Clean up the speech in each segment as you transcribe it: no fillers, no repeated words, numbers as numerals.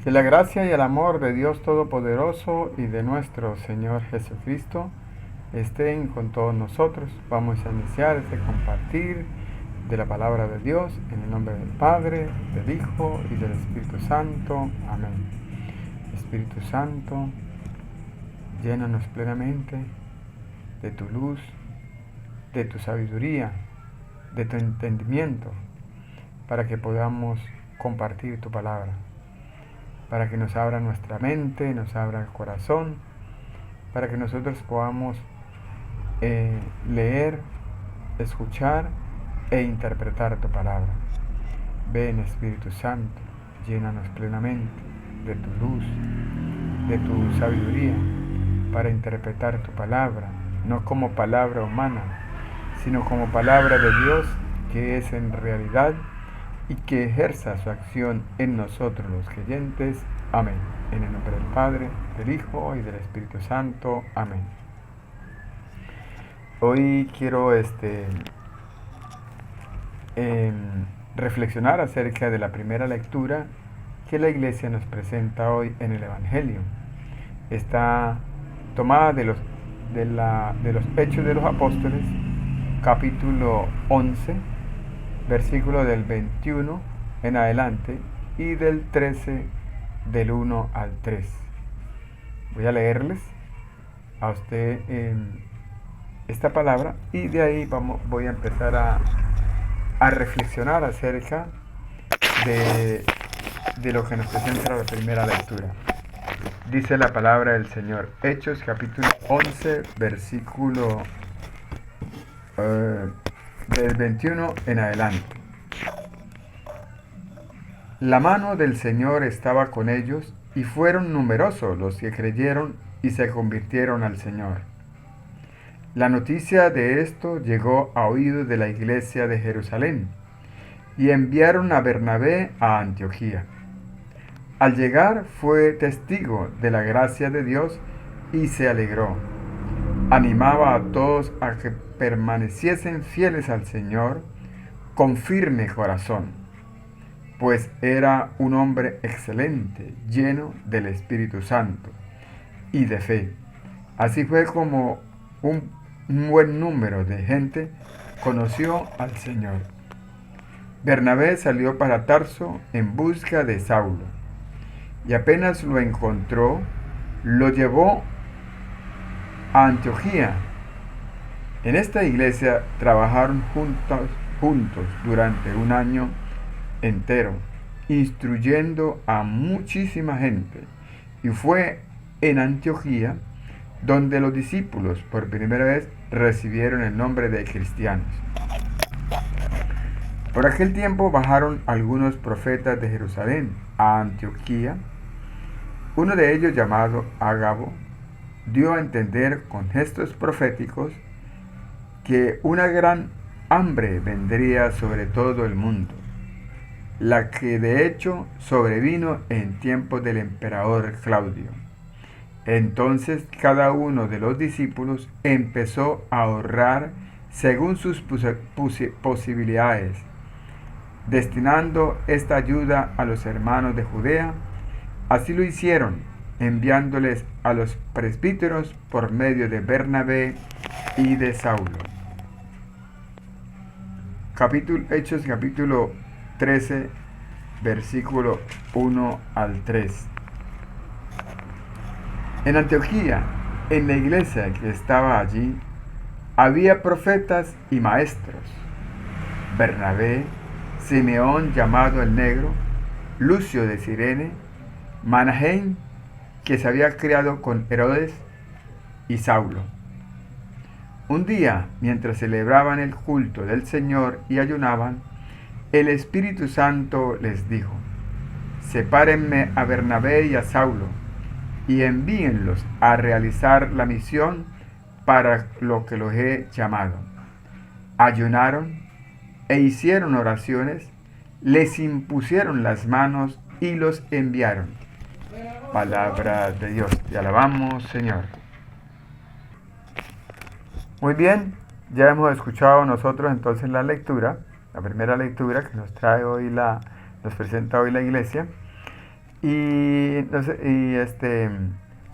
Que la gracia y el amor de Dios Todopoderoso y de nuestro Señor Jesucristo estén con todos nosotros. Vamos a iniciar este compartir de la palabra de Dios en el nombre del Padre, del Hijo y del Espíritu Santo. Amén. Espíritu Santo, llénanos plenamente de tu luz, de tu sabiduría, de tu entendimiento, para que podamos compartir tu palabra, para que nos abra nuestra mente, nos abra el corazón, para que nosotros podamos leer, escuchar e interpretar tu palabra. Ven, Espíritu Santo, llénanos plenamente de tu luz, de tu sabiduría, para interpretar tu palabra, no como palabra humana, sino como palabra de Dios, que es en realidad y que ejerza su acción en nosotros los creyentes. Amén. En el nombre del Padre, del Hijo y del Espíritu Santo. Amén. Hoy quiero reflexionar acerca de la primera lectura que la Iglesia nos presenta hoy en el Evangelio. Está tomada de los Hechos de los Apóstoles, capítulo 11, versículo del 21 en adelante y del 13 del 1 al 3. Voy a leerles a usted esta palabra y de ahí voy a empezar a reflexionar acerca de lo que nos presenta la primera lectura. Dice la palabra del Señor, Hechos capítulo 11, versículo del 21 en adelante. La mano del Señor estaba con ellos y fueron numerosos los que creyeron y se convirtieron al Señor. La noticia de esto llegó a oídos de la iglesia de Jerusalén y enviaron a Bernabé a Antioquía. Al llegar fue testigo de la gracia de Dios y se alegró. Animaba a todos a que permaneciesen fieles al Señor con firme corazón, pues era un hombre excelente, lleno del Espíritu Santo y de fe. Así fue como un buen número de gente conoció al Señor. Bernabé salió para Tarso en busca de Saulo, y apenas lo encontró, lo llevó a Antioquía. En esta iglesia trabajaron juntos durante un año entero, instruyendo a muchísima gente. Y fue en Antioquía donde los discípulos por primera vez recibieron el nombre de cristianos. Por aquel tiempo bajaron algunos profetas de Jerusalén a Antioquía. Uno de ellos, llamado Ágabo, dio a entender con gestos proféticos que una gran hambre vendría sobre todo el mundo, la que de hecho sobrevino en tiempos del emperador Claudio. Entonces cada uno de los discípulos empezó a ahorrar según sus posibilidades, destinando esta ayuda a los hermanos de Judea. Así lo hicieron, enviándoles a los presbíteros por medio de Bernabé y de Saulo. Hechos capítulo 13, versículo 1 al 3. En Antioquía, en la iglesia que estaba allí, había profetas y maestros: Bernabé, Simeón llamado el Negro, Lucio de Cirene, Manaén, que se había criado con Herodes, y Saulo. Un día, mientras celebraban el culto del Señor y ayunaban, el Espíritu Santo les dijo: sepárenme a Bernabé y a Saulo, y envíenlos a realizar la misión para lo que los he llamado. Ayunaron e hicieron oraciones, les impusieron las manos y los enviaron. Palabra de Dios. Te alabamos, Señor. Muy bien, ya hemos escuchado nosotros entonces la lectura, la primera lectura que nos trae hoy nos presenta hoy la iglesia.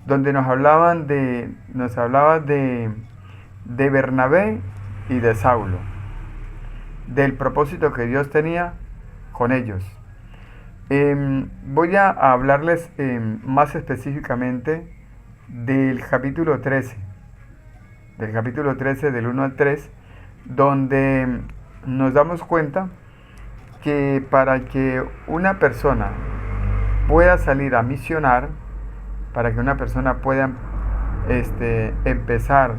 donde nos hablaba de Bernabé y de Saulo, del propósito que Dios tenía con ellos. Voy a hablarles más específicamente del capítulo 13, del 1 al 3, donde nos damos cuenta que para que una persona pueda salir a misionar, para que una persona pueda empezar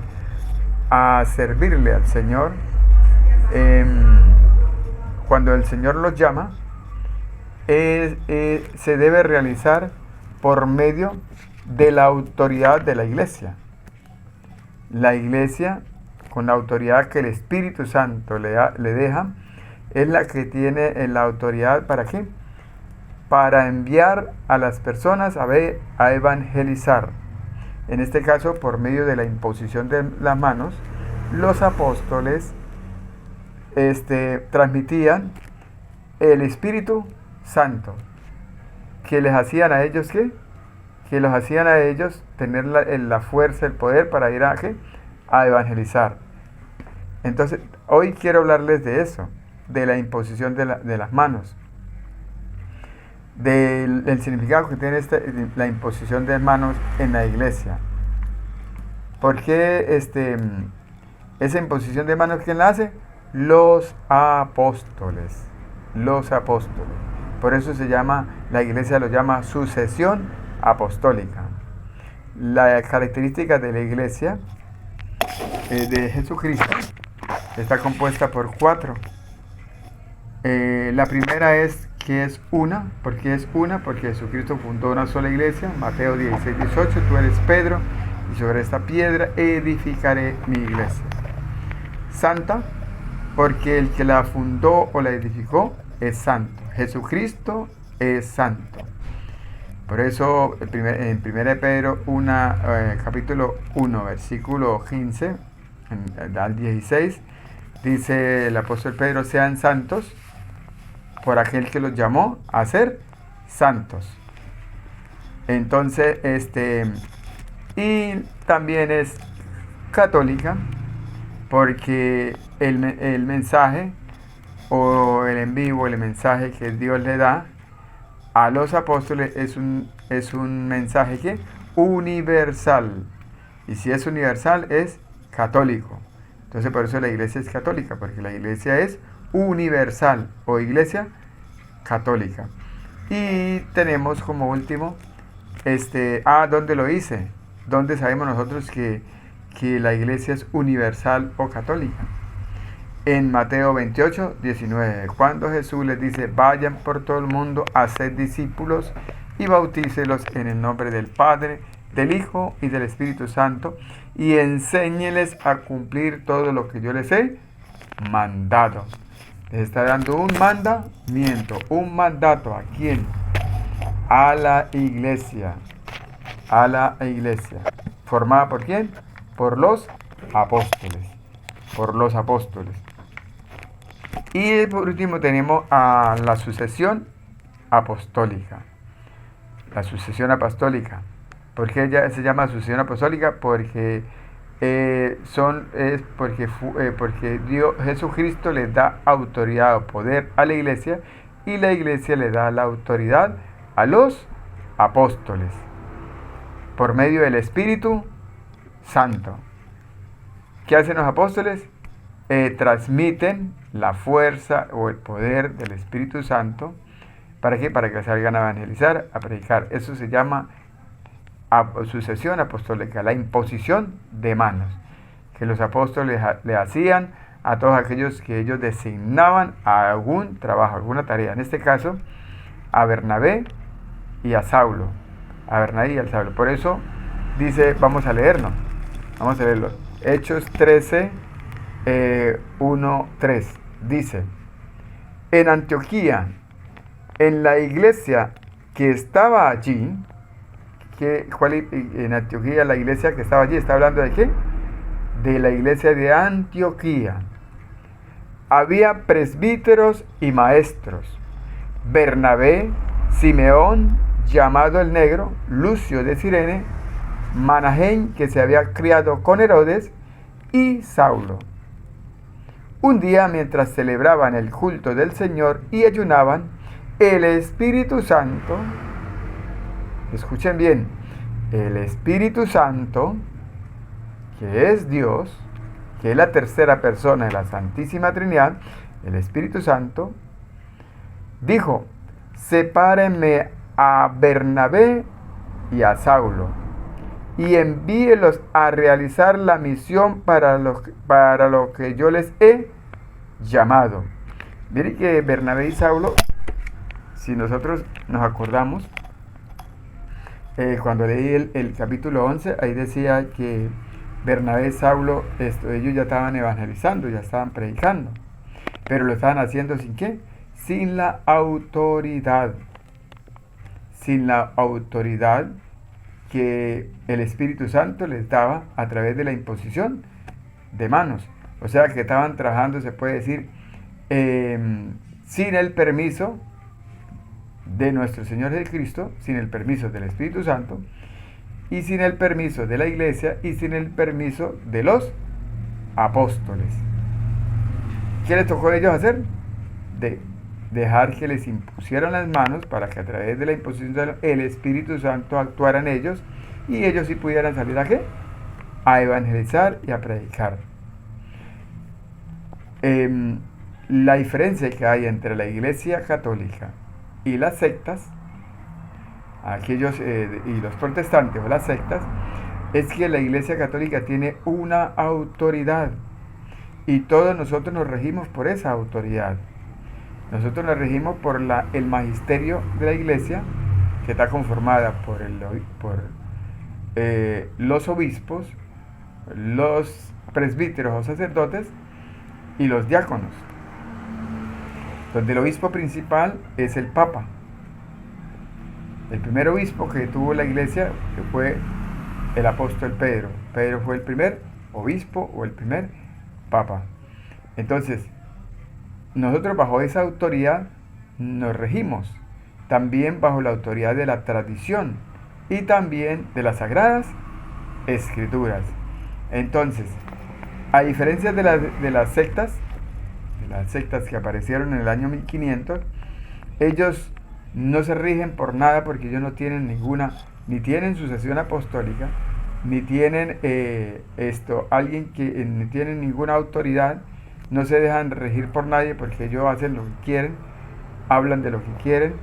a servirle al Señor, cuando el Señor los llama, se debe realizar por medio de la autoridad de la iglesia. La iglesia, con la autoridad que el Espíritu Santo le deja, es la que tiene la autoridad ¿para qué? Para enviar a las personas a evangelizar. En este caso, por medio de la imposición de las manos, los apóstoles transmitían el Espíritu Santo, que les hacían a ellos ¿qué? Que los hacían a ellos tener la fuerza, el poder para ir a evangelizar. Entonces, hoy quiero hablarles de eso, de la imposición de las manos, del significado que tiene la imposición de manos en la iglesia. ¿Por qué esa imposición de manos quién la hace? Los apóstoles. Los apóstoles. Por eso la iglesia lo llama sucesión apostólica. La característica de la iglesia de Jesucristo está compuesta por 4. La primera es que es una. ¿Por qué es una? Porque Jesucristo fundó una sola iglesia. Mateo 16, 18, tú eres Pedro, y sobre esta piedra edificaré mi iglesia. Santa, porque el que la fundó o la edificó es santo. Jesucristo es santo. Por eso en 1 Pedro capítulo 1, versículo 15 al 16, dice el apóstol Pedro: sean santos por aquel que los llamó a ser santos. Entonces, y también es católica porque el mensaje o el envío, el mensaje que Dios le da a los apóstoles es un mensaje que universal. Y si es universal, es católico. Entonces, por eso la iglesia es católica, porque la iglesia es universal o iglesia católica. Y tenemos como último, ¿dónde lo hice? ¿Dónde sabemos nosotros que la iglesia es universal o católica? En Mateo 28, 19, cuando Jesús les dice: vayan por todo el mundo, haced discípulos y bautícelos en el nombre del Padre, del Hijo y del Espíritu Santo, y enséñeles a cumplir todo lo que yo les he mandado. Les está dando un mandamiento, un mandato. ¿A quién? A la iglesia. A la iglesia. ¿Formada por quién? Por los apóstoles. Por los apóstoles. Y por último tenemos a la sucesión apostólica. La sucesión apostólica. ¿Por qué se llama sucesión apostólica? Porque porque Jesucristo les da autoridad o poder a la iglesia, y la iglesia le da la autoridad a los apóstoles por medio del Espíritu Santo. ¿Qué hacen los apóstoles? Transmiten la fuerza o el poder del Espíritu Santo. ¿Para qué? Para que salgan a evangelizar, a predicar. Eso se llama sucesión apostólica, la imposición de manos que los apóstoles le hacían a todos aquellos que ellos designaban a algún trabajo, alguna tarea. En este caso, a Bernabé y a Saulo. A Bernabé y a Saulo. Por eso dice, vamos a leerlo. Hechos 13, 1, 3. Dice: en Antioquía, en la iglesia que estaba allí, en Antioquía, la iglesia que estaba allí, ¿está hablando de qué? De la iglesia de Antioquía. Había presbíteros y maestros: Bernabé, Simeón, llamado el Negro, Lucio de Cirene, Manahem, que se había criado con Herodes, y Saulo. Un día, mientras celebraban el culto del Señor y ayunaban, el Espíritu Santo, escuchen bien, el Espíritu Santo, que es Dios, que es la tercera persona de la Santísima Trinidad, el Espíritu Santo, dijo: sepárenme a Bernabé y a Saulo, y envíelos a realizar la misión para lo que yo les he llamado. Miren que Bernabé y Saulo, si nosotros nos acordamos, cuando leí el capítulo 11, ahí decía que Bernabé y Saulo, ellos ya estaban evangelizando, ya estaban predicando, pero lo estaban haciendo ¿sin qué? Sin la autoridad. Sin la autoridad que el Espíritu Santo les daba a través de la imposición de manos. O sea que estaban trabajando, se puede decir, sin el permiso de nuestro Señor Jesucristo, sin el permiso del Espíritu Santo, y sin el permiso de la iglesia, y sin el permiso de los apóstoles. ¿Qué les tocó a ellos hacer? De dejar que les impusieran las manos para que a través de la imposición del Espíritu Santo actuara en ellos, y ellos sí pudieran salir ¿a qué? A evangelizar y a predicar. La diferencia que hay entre la Iglesia Católica y las sectas, aquellos y los protestantes o las sectas, es que la Iglesia Católica tiene una autoridad y todos nosotros nos regimos por esa autoridad. Nosotros nos regimos por el magisterio de la Iglesia, que está conformada por los obispos, los presbíteros o sacerdotes y los diáconos, donde el obispo principal es el Papa. El primer obispo que tuvo la iglesia fue el apóstol Pedro. Pedro fue el primer obispo o el primer papa. Entonces, nosotros bajo esa autoridad nos regimos, también bajo la autoridad de la tradición y también de las sagradas escrituras. Entonces, a diferencia de las sectas que aparecieron en el año 1500, ellos no se rigen por nada porque ellos no tienen ni tienen sucesión apostólica, ni tienen alguien que ni tienen ninguna autoridad, no se dejan regir por nadie porque ellos hacen lo que quieren, hablan de lo que quieren,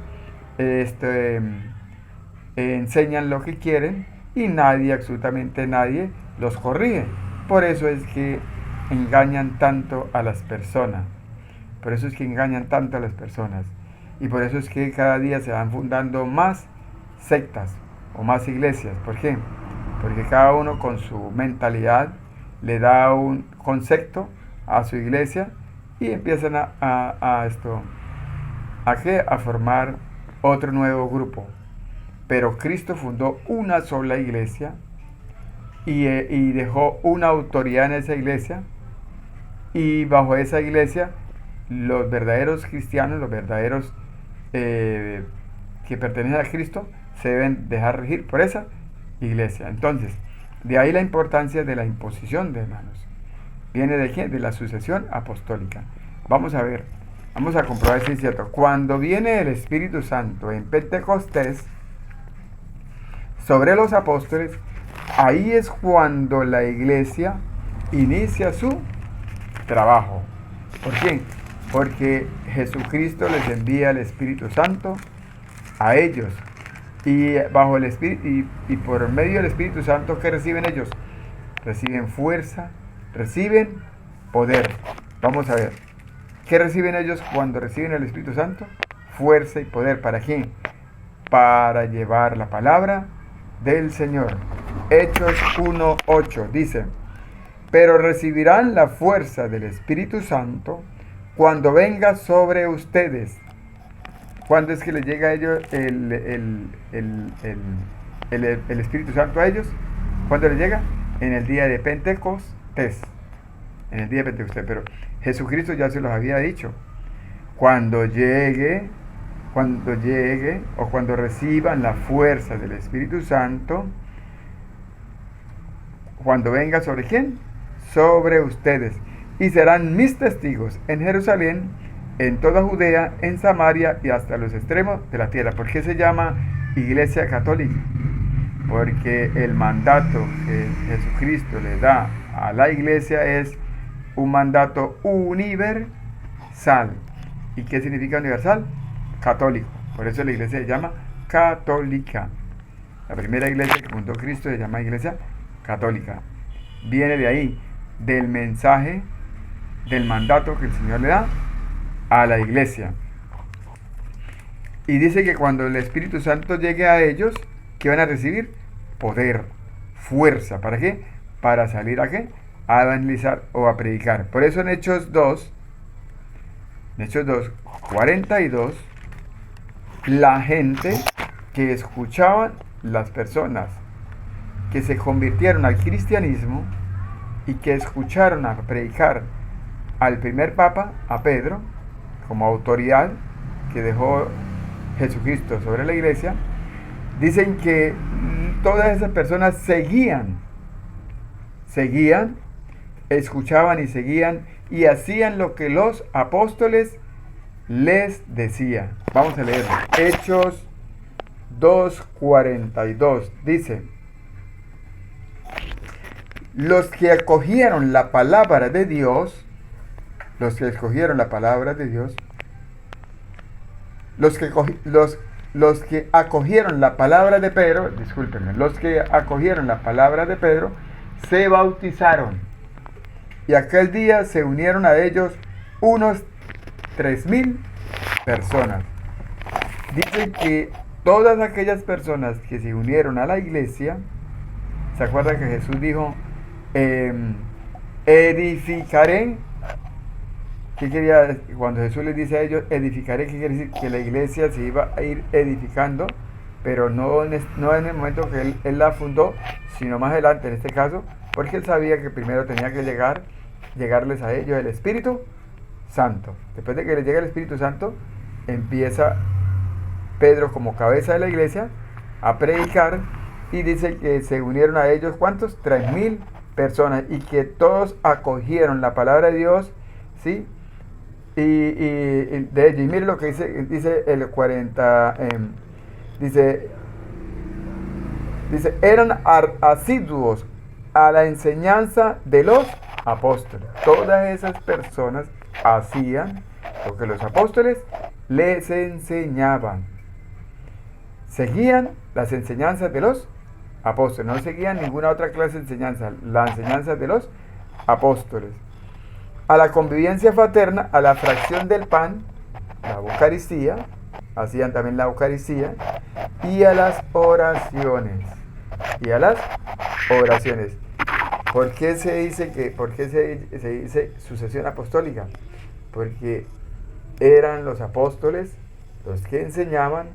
enseñan lo que quieren y nadie, absolutamente nadie, los corrige. Por eso es que engañan tanto a las personas. Por eso es que engañan tanto a las personas. Y por eso es que cada día se van fundando más sectas o más iglesias. ¿Por qué? Porque cada uno con su mentalidad le da un concepto a su iglesia y empiezan a formar otro nuevo grupo. Pero Cristo fundó una sola iglesia y dejó una autoridad en esa iglesia, y bajo esa iglesia los verdaderos cristianos, los verdaderos que pertenecen a Cristo, se deben dejar regir por esa iglesia. Entonces, de ahí la importancia de la imposición de manos. ¿Viene de qué? De la sucesión apostólica. Vamos a ver, vamos a comprobar si es cierto. Cuando viene el Espíritu Santo en Pentecostés sobre los apóstoles, ahí es cuando la iglesia inicia su trabajo. ¿Por qué? Porque Jesucristo les envía el Espíritu Santo a ellos. Y bajo el Espíritu y por medio del Espíritu Santo, ¿qué reciben ellos? Reciben fuerza, reciben poder. Vamos a ver. ¿Qué reciben ellos cuando reciben el Espíritu Santo? Fuerza y poder. ¿Para qué? Para llevar la palabra del Señor. Hechos 1:8 dice: pero recibirán la fuerza del Espíritu Santo cuando venga sobre ustedes. ¿Cuándo es que les llega a ellos el Espíritu Santo a ellos? ¿Cuándo les llega? En el día de Pentecostés. En el día de Pentecostés. Pero Jesucristo ya se los había dicho. Cuando llegue cuando llegue o cuando reciban la fuerza del Espíritu Santo, cuando venga sobre quién, sobre ustedes, y serán mis testigos en Jerusalén, en toda Judea, en Samaria y hasta los extremos de la tierra. ¿Por qué se llama Iglesia Católica? Porque el mandato que Jesucristo le da a la iglesia es un mandato universal. ¿Y qué significa universal? Católico. Por eso la iglesia se llama católica. La primera iglesia que fundó Cristo se llama Iglesia Católica. Viene de ahí, del mensaje, del mandato que el Señor le da a la iglesia. Y dice que cuando el Espíritu Santo llegue a ellos, ¿qué van a recibir? Poder, fuerza. ¿Para qué? Para salir a qué? A evangelizar o a predicar. Por eso en Hechos 2, 42, la gente que escuchaban, las personas que se convirtieron al cristianismo y que escucharon a predicar al primer papa, a Pedro, como autoridad que dejó Jesucristo sobre la iglesia, dicen que todas esas personas seguían, escuchaban y seguían y hacían lo que los apóstoles les decían. Vamos a leerlo. Hechos 2:42 dice: los que acogieron la palabra de Dios, los que acogieron la palabra de Dios se bautizaron. Y aquel día se unieron a ellos unos 3,000 personas. Dicen que todas aquellas personas que se unieron a la iglesia, ¿se acuerdan que Jesús dijo, edificaré? ¿Qué quería decir? Cuando Jesús les dice a ellos, edificaré, ¿qué quiere decir? Que la iglesia se iba a ir edificando, pero no en el momento que él la fundó, sino más adelante, en este caso, porque él sabía que primero tenía que llegarles a ellos el Espíritu Santo. Después de que les llegue el Espíritu Santo, empieza Pedro como cabeza de la iglesia a predicar, y dice que se unieron a ellos, ¿cuántos? 3,000 personas, y que todos acogieron la palabra de Dios, ¿sí? Y de ello, y mire lo que dice el 40, dice, eran asiduos a la enseñanza de los apóstoles. Todas esas personas hacían lo que los apóstoles les enseñaban. Seguían las enseñanzas de los apóstoles, no seguían ninguna otra clase de enseñanza, la enseñanza de los apóstoles. A la convivencia fraterna, a la fracción del pan, la Eucaristía, hacían también la Eucaristía, y a las oraciones. ¿Por qué se dice sucesión apostólica? Porque eran los apóstoles los que enseñaban,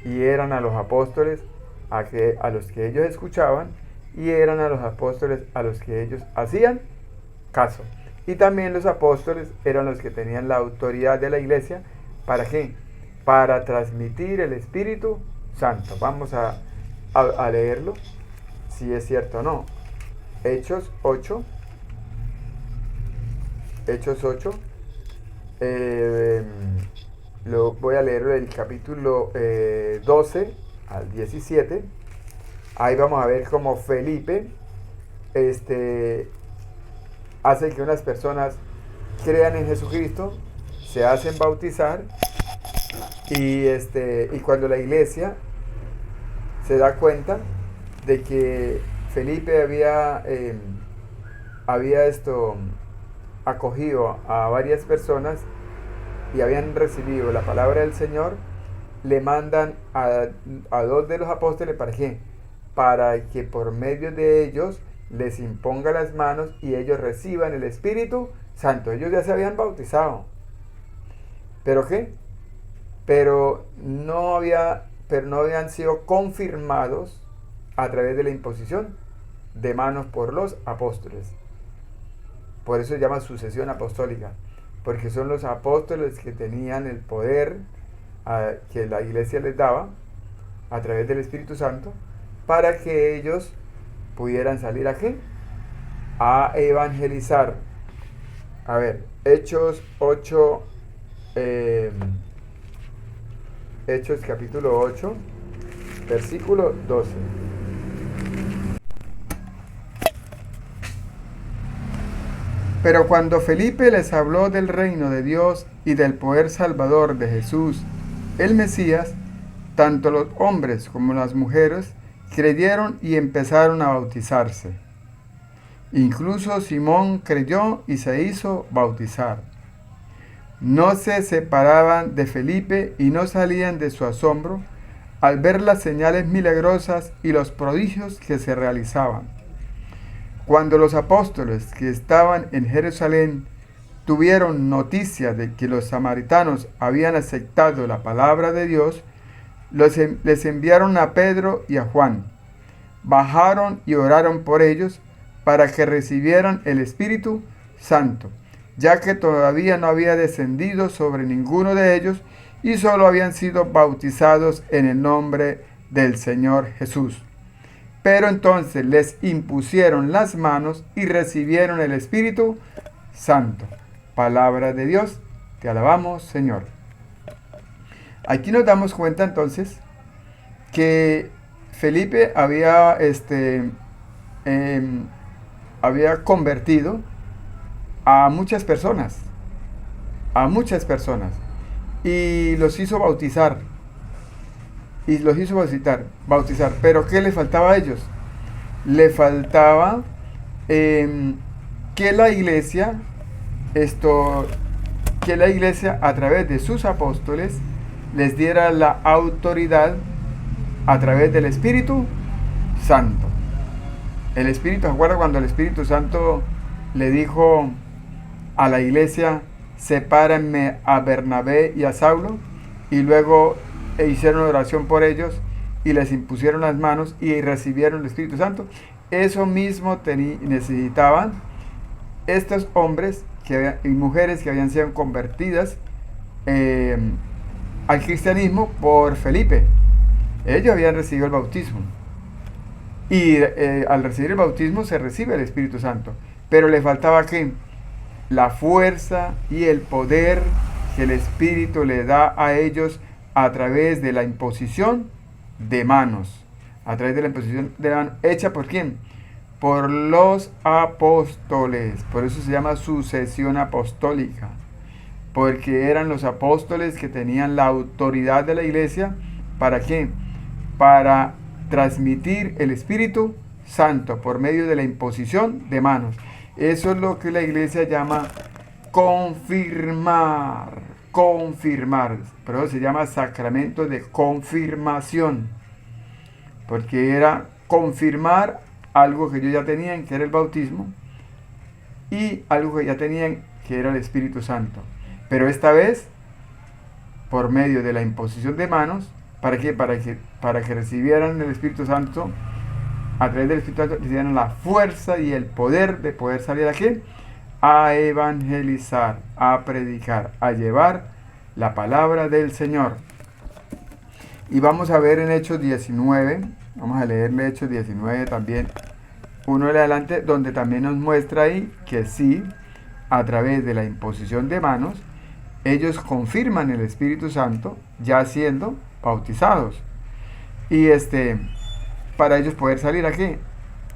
y eran a los apóstoles a los que ellos escuchaban, y eran a los apóstoles a los que ellos hacían caso. Y también los apóstoles eran los que tenían la autoridad de la iglesia. ¿Para qué? Para transmitir el Espíritu Santo. Vamos a leerlo, si es cierto o no. Hechos 8. Voy a leer el capítulo 12 al 17. Ahí vamos a ver cómo Felipe hace que unas personas crean en Jesucristo, se hacen bautizar, y cuando la iglesia se da cuenta de que Felipe había acogido a varias personas y habían recibido la palabra del Señor, le mandan a 2 de los apóstoles. ¿Para qué? Para que por medio de ellos les imponga las manos y ellos reciban el Espíritu Santo. Ellos ya se habían bautizado. ¿Pero qué? Pero no habían sido confirmados a través de la imposición de manos por los apóstoles. Por eso se llama sucesión apostólica, porque son los apóstoles que tenían el poder que la iglesia les daba a través del Espíritu Santo para que ellos pudieran salir a qué? A evangelizar. A ver, Hechos 8, Hechos capítulo 8, versículo 12. Pero cuando Felipe les habló del reino de Dios y del poder salvador de Jesús, el Mesías, tanto los hombres como las mujeres creyeron y empezaron a bautizarse. Incluso Simón creyó y se hizo bautizar. No se separaban de Felipe y no salían de su asombro al ver las señales milagrosas y los prodigios que se realizaban. Cuando los apóstoles que estaban en Jerusalén tuvieron noticia de que los samaritanos habían aceptado la palabra de Dios, les enviaron a Pedro y a Juan. Bajaron y oraron por ellos para que recibieran el Espíritu Santo, ya que todavía no había descendido sobre ninguno de ellos y solo habían sido bautizados en el nombre del Señor Jesús. Pero entonces les impusieron las manos y recibieron el Espíritu Santo. Palabra de Dios, te alabamos, Señor. Aquí nos damos cuenta entonces que Felipe había convertido a muchas personas, y los hizo bautizar. Pero ¿qué le faltaba a ellos? Le faltaba que la iglesia a través de sus apóstoles les diera la autoridad a través del Espíritu Santo. El Espíritu, ¿se acuerda cuando el Espíritu Santo le dijo a la iglesia: sepárenme a Bernabé y a Saulo? Y luego hicieron oración por ellos y les impusieron las manos y recibieron el Espíritu Santo. Eso mismo necesitaban estos hombres y mujeres que habían sido convertidas al cristianismo por Felipe. Ellos habían recibido el bautismo y al recibir el bautismo se recibe el Espíritu Santo, pero le faltaba ¿qué? La fuerza y el poder que el Espíritu le da a ellos a través de la imposición de manos. A través de la imposición de manos. ¿Hecha por quién? Por los apóstoles. Por eso se llama sucesión apostólica. Porque eran los apóstoles que tenían la autoridad de la iglesia. ¿Para qué? Para transmitir el Espíritu Santo por medio de la imposición de manos. Eso es lo que la iglesia llama confirmar. Por eso se llama sacramento de confirmación, porque era confirmar algo que ellos ya tenían, que era el bautismo, y algo que ya tenían, que era el Espíritu Santo, pero esta vez por medio de la imposición de manos. ¿Para qué? Para que recibieran el Espíritu Santo. A través del Espíritu Santo recibieran la fuerza y el poder de poder salir aquí a evangelizar, a predicar, a llevar la palabra del Señor. Y vamos a ver en Hechos 19, vamos a leerle Hechos 19 también, uno de adelante, donde también nos muestra ahí que sí, a través de la imposición de manos, ellos confirman el Espíritu Santo ya siendo bautizados. Y para ellos poder salir aquí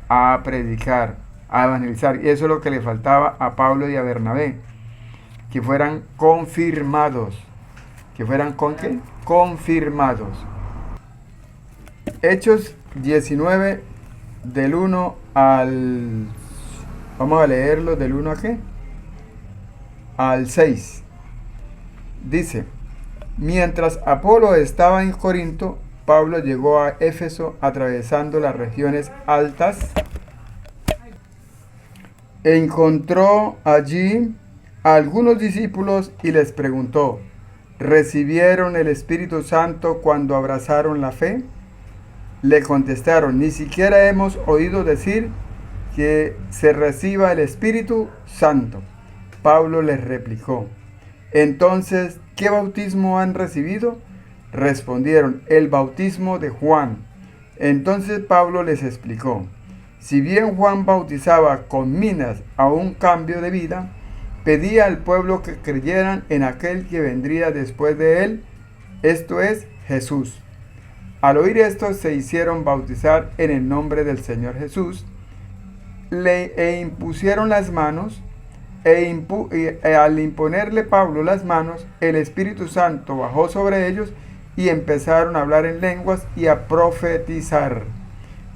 a predicar, a evangelizar. Y eso es lo que le faltaba a Pablo y a Bernabé, que fueran confirmados. ¿Que fueran con qué? Confirmados. Hechos 19 del 1 al... Vamos a leerlo del 1 a qué? Al 6. Dice: mientras Apolo estaba en Corinto, Pablo llegó a Éfeso atravesando las regiones altas. Encontró allí a algunos discípulos y les preguntó: ¿recibieron el Espíritu Santo cuando abrazaron la fe? Le contestaron: ni siquiera hemos oído decir que se reciba el Espíritu Santo. Pablo les replicó: entonces, ¿qué bautismo han recibido? Respondieron, el bautismo de Juan. Entonces Pablo les explicó, si bien Juan bautizaba con minas a un cambio de vida, pedía al pueblo que creyeran en aquel que vendría después de él, esto es, Jesús. Al oír esto se hicieron bautizar en el nombre del Señor Jesús, e impusieron las manos, al imponerle Pablo las manos, el Espíritu Santo bajó sobre ellos y empezaron a hablar en lenguas y a profetizar.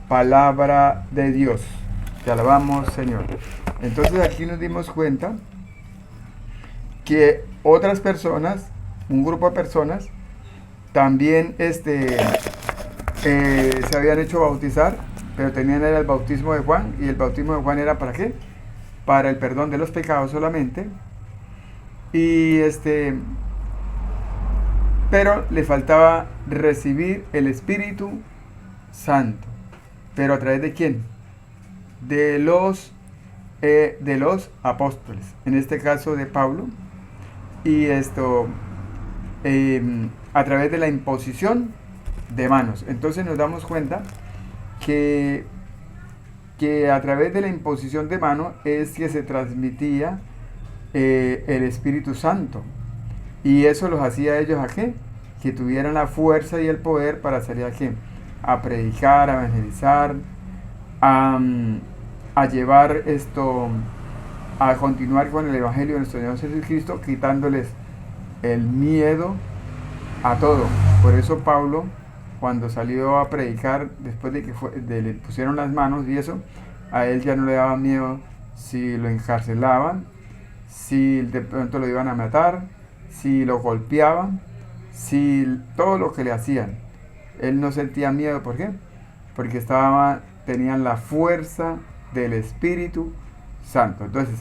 Palabra de Dios. Te alabamos, Señor. Entonces aquí nos dimos cuenta que otras personas, un grupo de personas, también se habían hecho bautizar, pero tenían el bautismo de Juan, y el bautismo de Juan era ¿para qué? Para el perdón de los pecados solamente. Y pero le faltaba recibir el Espíritu Santo. ¿Pero a través de quién? De los apóstoles, en este caso de Pablo, y a través de la imposición de manos. Entonces nos damos cuenta que a través de la imposición de mano es que se transmitía el Espíritu Santo, y eso los hacía a ellos ¿a qué? Que tuvieran la fuerza y el poder para salir ¿a qué? A predicar, a evangelizar, a llevar a continuar con el Evangelio de nuestro Señor Jesucristo, quitándoles el miedo a todo. Por eso Pablo, cuando salió a predicar, después de que le pusieron las manos y eso, a él ya no le daba miedo si lo encarcelaban, si de pronto lo iban a matar, si lo golpeaban, si todo lo que le hacían. Él no sentía miedo. ¿Por qué? Porque tenían la fuerza del Espíritu Santo. Entonces,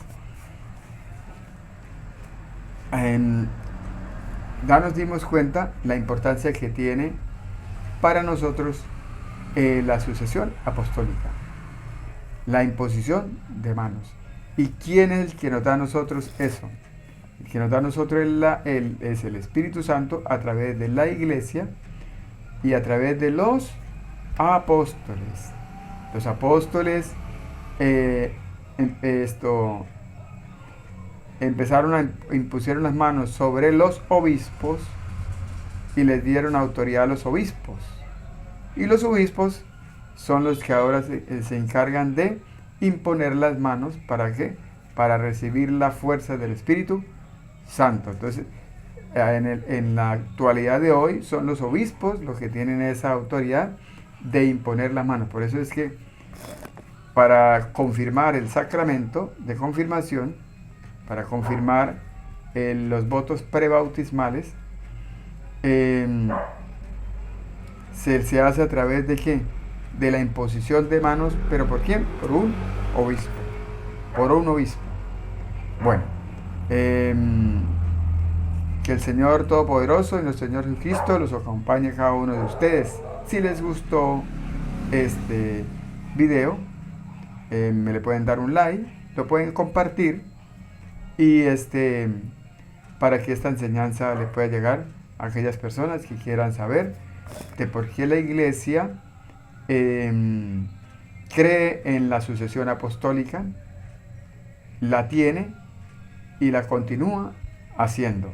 ya nos dimos cuenta la importancia que tiene para nosotros la sucesión apostólica, la imposición de manos. ¿Y quién es el que nos da a nosotros eso? El que nos da a nosotros es el Espíritu Santo a través de la iglesia y a través de los apóstoles. Los apóstoles impusieron las manos sobre los obispos y les dieron autoridad a los obispos. Y los obispos son los que ahora se encargan de imponer las manos. ¿Para qué? Para recibir la fuerza del Espíritu Santo. Entonces, en la actualidad de hoy son los obispos los que tienen esa autoridad de imponer las manos. Por eso es que para confirmar el sacramento de confirmación, para confirmar los votos prebautismales, se hace a través de ¿qué? De la imposición de manos. ¿Pero por quién? Por un obispo. Por un obispo. Bueno, que el Señor Todopoderoso y nuestro Señor Jesucristo los acompañe a cada uno de ustedes. Si les gustó este video, me le pueden dar un like, lo pueden compartir, y para que esta enseñanza le pueda llegar a aquellas personas que quieran saber de por qué la iglesia cree en la sucesión apostólica, la tiene y la continúa haciendo.